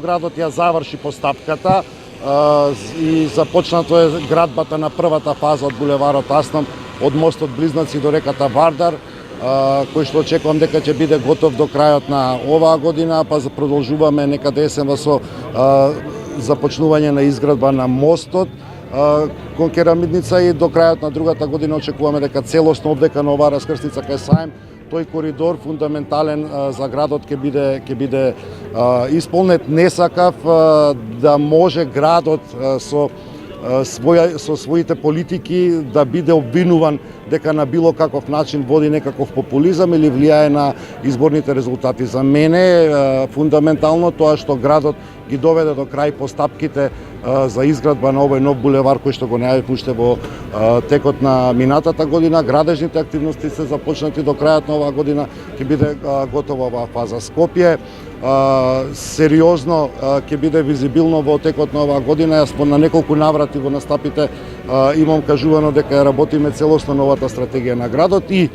Градот ја заврши постапката и започнато е градбата на првата фаза од булеварот Асном од мостот Близнаци до реката Вардар, кој што очекувам дека ќе биде готов до крајот на оваа година, па продолжуваме некаде есенва со започнување на изградба на мостот кон Керамидница и до крајот на другата година очекуваме дека целосно обдека на оваа раскрсница кај Саем, тој коридор фундаментален за градот ќе биде исполнет. Не сакав да може градот со своите политики да биде обвинуван дека на било каков начин води некаков популизам или влијае на изборните резултати. За мене е фундаментално тоа што градот ги доведе до крај постапките за изградба на овој нов булевар кој што го најавив уште во текот на минатата година. Градежните активности се започнати до крајот на оваа година, ќе биде готова оваа фаза. Скопје сериозно ќе биде визибилно во текот на оваа година. Јас на неколку наврати во настапите имам кажувано дека ја работиме целосно новата стратегија на градот и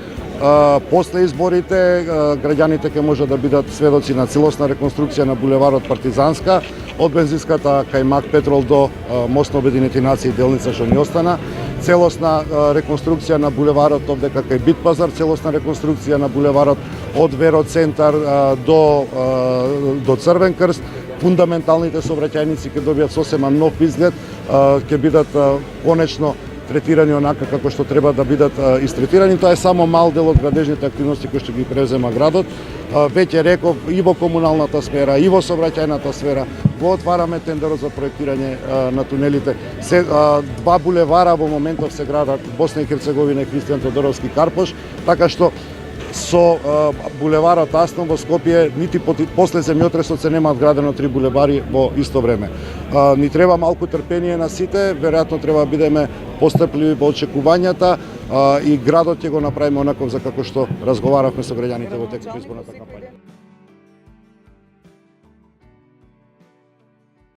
после изборите граѓаните ќе може да бидат сведоци на целосна реконструкција на булеварот Партизанска од бензинската кај Мак Петрол до мост на Обединети нации делница што ни остана, целосна реконструкција на булеварот овдека кај Бит пазар, целосна реконструкција на булеварот од Вероцентар до Црвен крст. Фундаменталните сообраќајници ќе добијат сосема нов изглед, ќе бидат конечно третирани онака како што треба да бидат истретирани. Тоа е само мал дел од градежните активности кои што ги презема градот. Веќе реков и во комуналната сфера, и во сообраќајната сфера, го отвараме тендерот за проектирање на тунелите. Два булевара во моментов се градат Босна и Херцеговина и Христијан Тодоровски Карпош, така што со булеварот Асном во Скопје нити после земјотресот се немаат градено 3 булевари во исто време. Ни треба малку трпение на сите, веројатно треба да бидеме пострпливи во очекувањата и градот ќе го направиме онаков за како што разговаравме со граѓаните во текот изборната кампања.